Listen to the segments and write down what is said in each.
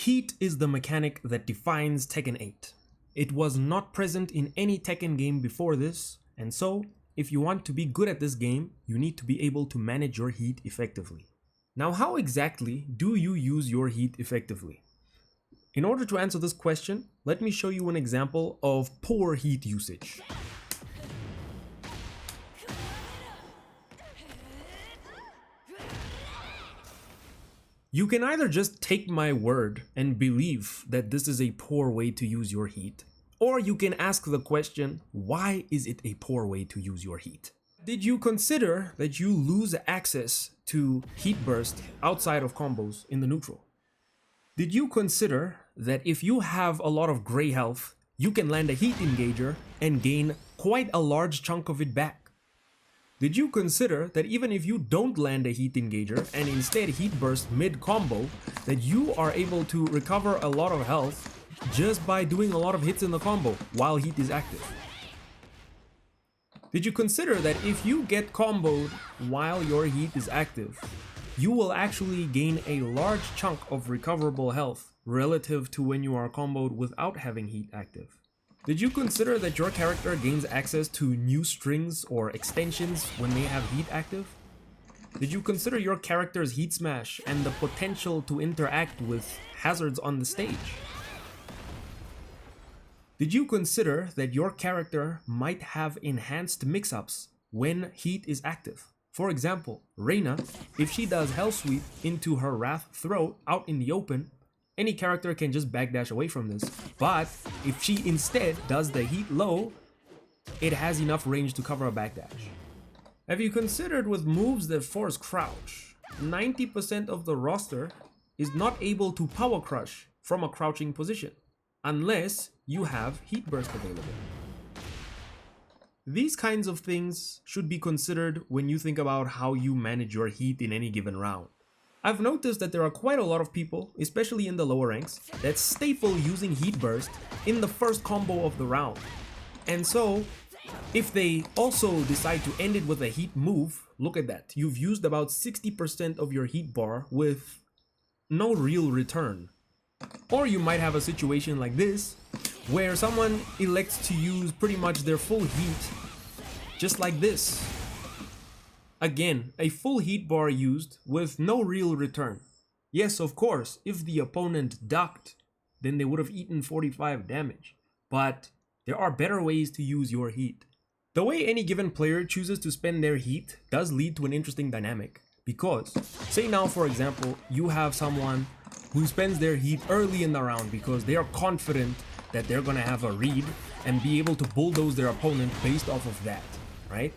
Heat is the mechanic that defines Tekken 8. It was not present in any Tekken game before this, and so, if you want to be good at this game, you need to be able to manage your heat effectively. Now, how exactly do you use your heat effectively? In order to answer this question, let me show you an example of poor heat usage. You can either just take my word and believe that this is a poor way to use your heat, or you can ask the question, why is it a poor way to use your heat? Did you consider that you lose access to heat burst outside of combos in the neutral? Did you consider that if you have a lot of gray health, you can land a heat engager and gain quite a large chunk of it back? Did you consider that even if you don't land a heat engager and instead heat burst mid combo, that you are able to recover a lot of health just by doing a lot of hits in the combo while heat is active? Did you consider that if you get comboed while your heat is active, you will actually gain a large chunk of recoverable health relative to when you are comboed without having heat active? Did you consider that your character gains access to new strings or extensions when they have heat active? Did you consider your character's heat smash and the potential to interact with hazards on the stage? Did you consider that your character might have enhanced mix-ups when heat is active? For example, Reina, if she does Hell Sweep into her Wrath throw out in the open, any character can just backdash away from this, but if she instead does the heat low, it has enough range to cover a backdash. Have you considered with moves that force crouch, 90% of the roster is not able to power crush from a crouching position, unless you have heat burst available? These kinds of things should be considered when you think about how you manage your heat in any given round. I've noticed that there are quite a lot of people, especially in the lower ranks, that staple using heat burst in the first combo of the round. And so, if they also decide to end it with a heat move, look at that. You've used about 60% of your heat bar with no real return. Or you might have a situation like this, where someone elects to use pretty much their full heat, just like this. Again, a full heat bar used with no real return. Yes, of course, if the opponent ducked, then they would have eaten 45 damage. But there are better ways to use your heat. The way any given player chooses to spend their heat does lead to an interesting dynamic. Because, say now for example, you have someone who spends their heat early in the round because they are confident that they're gonna have a read and be able to bulldoze their opponent based off of that, right?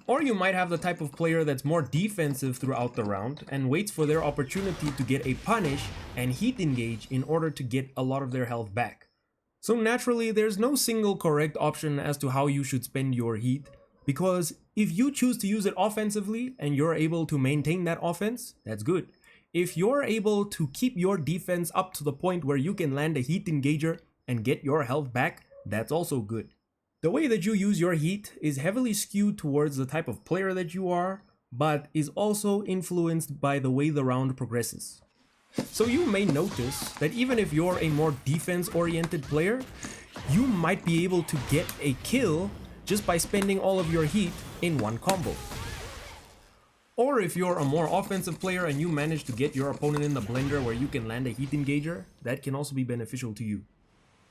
Or you might have the type of player that's more defensive throughout the round and waits for their opportunity to get a punish and heat engage in order to get a lot of their health back. So naturally, there's no single correct option as to how you should spend your heat, because if you choose to use it offensively and you're able to maintain that offense, that's good. If you're able to keep your defense up to the point where you can land a heat engager and get your health back, that's also good. The way that you use your heat is heavily skewed towards the type of player that you are, but is also influenced by the way the round progresses. So you may notice that even if you're a more defense-oriented player, you might be able to get a kill just by spending all of your heat in one combo. Or if you're a more offensive player and you manage to get your opponent in the blender where you can land a heat engager, that can also be beneficial to you.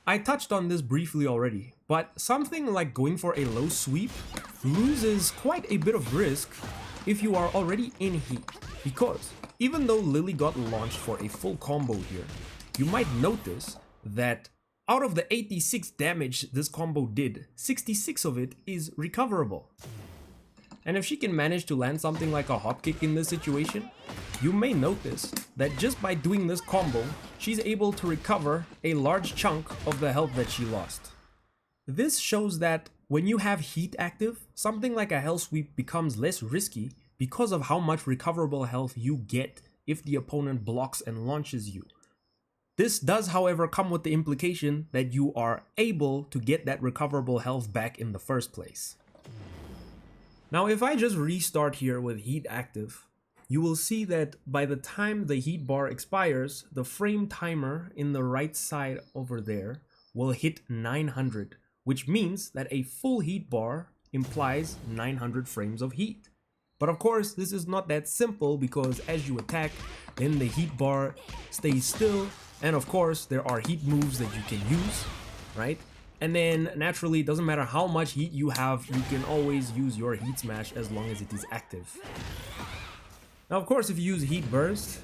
I touched on this briefly already, but something like going for a low sweep loses quite a bit of risk if you are already in heat, because even though Lily got launched for a full combo here, you might notice that out of the 86 damage this combo did, 66 of it is recoverable. And if she can manage to land something like a hopkick in this situation, you may notice that just by doing this combo, she's able to recover a large chunk of the health that she lost. This shows that when you have heat active, something like a Hell Sweep becomes less risky because of how much recoverable health you get if the opponent blocks and launches you. This does, however, come with the implication that you are able to get that recoverable health back in the first place. Now, if I just restart here with heat active, you will see that by the time the heat bar expires, the frame timer in the right side over there will hit 900, which means that a full heat bar implies 900 frames of heat. But of course, this is not that simple because as you attack, then the heat bar stays still, and of course, there are heat moves that you can use, right? And then naturally, it doesn't matter how much heat you have, you can always use your heat smash as long as it is active. Now, of course, if you use heat burst,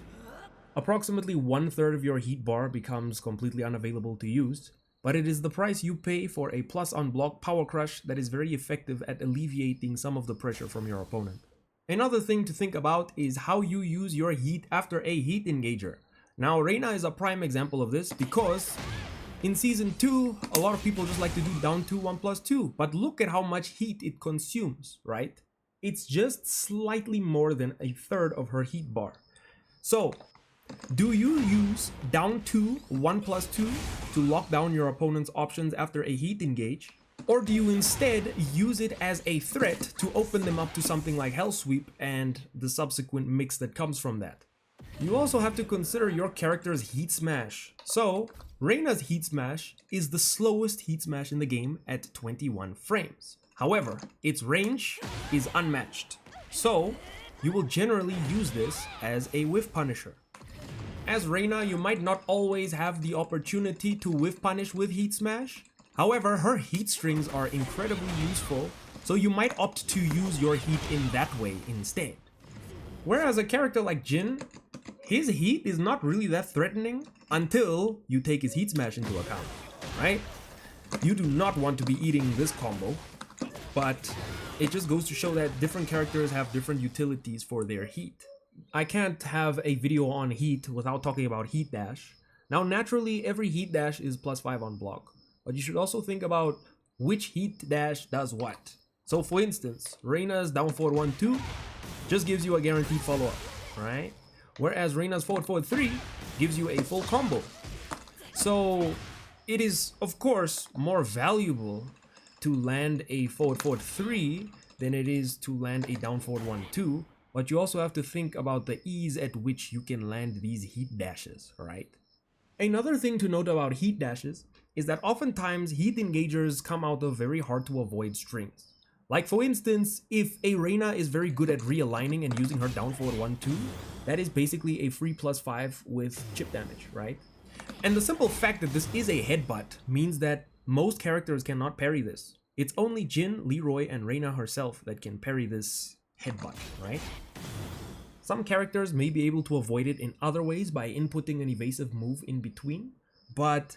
approximately 1/3 of your heat bar becomes completely unavailable to use, but it is the price you pay for a plus on block power crush that is very effective at alleviating some of the pressure from your opponent. Another thing to think about is how you use your heat after a heat engager. Now, Reina is a prime example of this because in Season 2, a lot of people just like to do down 2, 1+2, but look at how much heat it consumes, right? It's just slightly more than 1/3 of her heat bar. So, do you use down 2, 1+2 to lock down your opponent's options after a heat engage? Or do you instead use it as a threat to open them up to something like Hell Sweep and the subsequent mix that comes from that? You also have to consider your character's heat smash. So, Reina's heat smash is the slowest heat smash in the game at 21 frames. However, its range is unmatched. So, you will generally use this as a whiff punisher. As Reina, you might not always have the opportunity to whiff punish with heat smash. However, her heat strings are incredibly useful, so you might opt to use your heat in that way instead. Whereas a character like Jin, his heat is not really that threatening until you take his heat smash into account, right? You do not want to be eating this combo, but it just goes to show that different characters have different utilities for their heat. I can't have a video on heat without talking about heat dash. Now, naturally, every heat dash is +5 on block, but you should also think about which heat dash does what. So for instance, Reina's down forward 1-2 just gives you a guaranteed follow-up, right? Whereas Reina's forward forward 3 gives you a full combo. So it is, of course, more valuable to land a forward forward 3 than it is to land a down forward 1-2, but you also have to think about the ease at which you can land these heat dashes, right? Another thing to note about heat dashes is that oftentimes heat engagers come out of very hard to avoid strings. Like for instance, if a Reina is very good at realigning and using her down forward 1-2, that is basically a free +5 with chip damage, right? And the simple fact that this is a headbutt means that most characters cannot parry this. It's only Jin, Leroy, and Reina herself that can parry this headbutt, right? Some characters may be able to avoid it in other ways by inputting an evasive move in between, but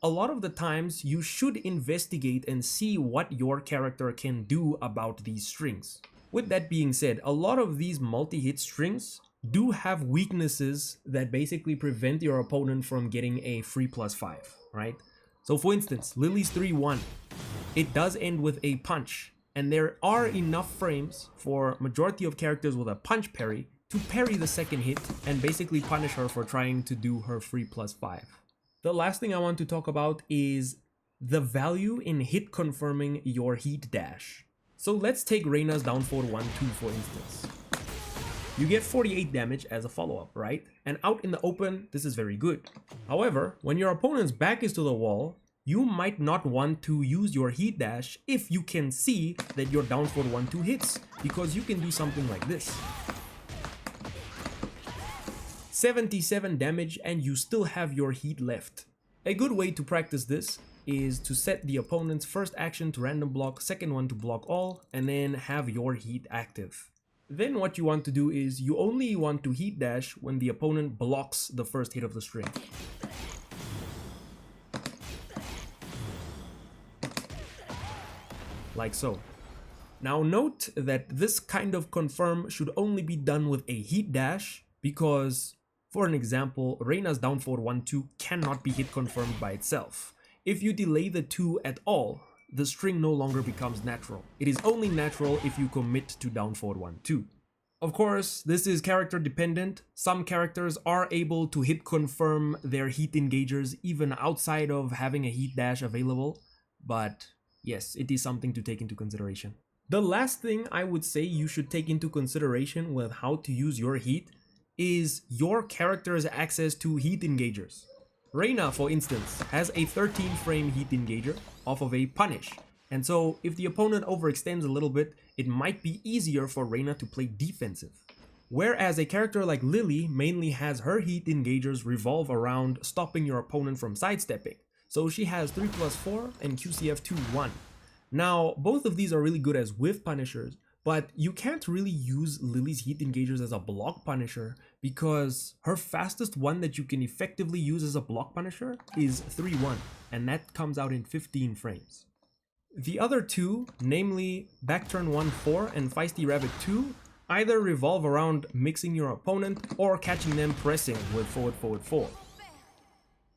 a lot of the times you should investigate and see what your character can do about these strings. With that being said, a lot of these multi-hit strings do have weaknesses that basically prevent your opponent from getting a free +5, right? So for instance, Lily's 3-1, it does end with a punch, and there are enough frames for majority of characters with a punch parry to parry the second hit and basically punish her for trying to do her free +5. The last thing I want to talk about is the value in hit confirming your heat dash. So let's take Reina's down forward 1-2 for instance. You get 48 damage as a follow-up, right? And out in the open, this is very good. However, when your opponent's back is to the wall, you might not want to use your heat dash if you can see that your down forward 1-2 hits, because you can do something like this. 77 damage and you still have your heat left. A good way to practice this is to set the opponent's first action to random block, second one to block all, and then have your heat active. Then what you want to do is you only want to heat dash when the opponent blocks the first hit of the string. Like so. Now note that this kind of confirm should only be done with a heat dash because, for an example, Reina's down forward 1-2 cannot be hit confirmed by itself. If you delay the 2 at all, the string no longer becomes natural. It is only natural if you commit to down forward 1-2. Of course, this is character dependent. Some characters are able to hit confirm their heat engagers even outside of having a heat dash available, but yes, it is something to take into consideration. The last thing I would say you should take into consideration with how to use your heat is your character's access to heat engagers. Reina, for instance, has a 13 frame heat engager off of a punish, and so if the opponent overextends a little bit, it might be easier for Reina to play defensive. Whereas a character like Lily mainly has her heat engagers revolve around stopping your opponent from sidestepping, so she has 3+4 and QCF 2-1. Now, both of these are really good as whiff punishers, but you can't really use Lily's heat engagers as a block punisher because her fastest one that you can effectively use as a block punisher is 3-1, and that comes out in 15 frames. The other two, namely Backturn 1-4 and Feisty Rabbit 2, either revolve around mixing your opponent or catching them pressing with forward 4.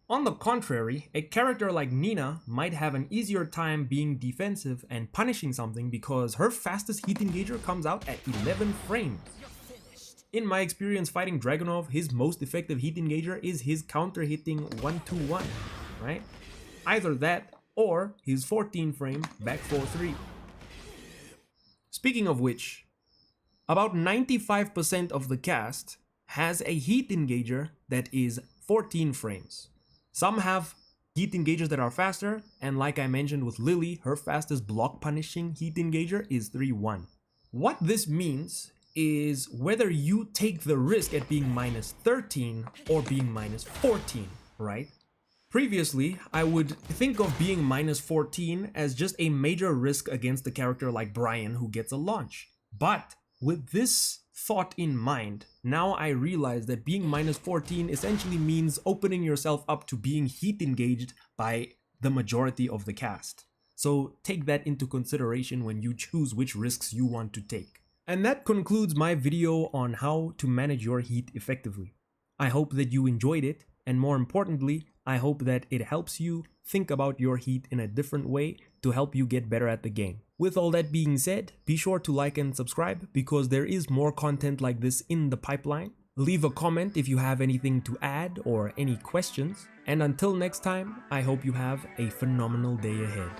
On the contrary, a character like Nina might have an easier time being defensive and punishing something because her fastest heat engager comes out at 11 frames. In my experience fighting Dragunov, his most effective heat engager is his counter hitting 1-2-1, right? Either that or his 14 frame back 4-3. Speaking of which, about 95% of the cast has a heat engager that is 14 frames. Some have heat engagers that are faster, and like I mentioned with Lily, her fastest block punishing heat engager is 3-1. What this means is whether you take the risk at being -13 or being -14, right? Previously, I would think of being -14 as just a major risk against a character like Brian who gets a launch. But with this thought in mind, now I realize that being -14 essentially means opening yourself up to being heat engaged by the majority of the cast. So take that into consideration when you choose which risks you want to take. And that concludes my video on how to manage your heat effectively. I hope that you enjoyed it, and more importantly, I hope that it helps you think about your heat in a different way to help you get better at the game. With all that being said, be sure to like and subscribe because there is more content like this in the pipeline. Leave a comment if you have anything to add or any questions. And until next time, I hope you have a phenomenal day ahead.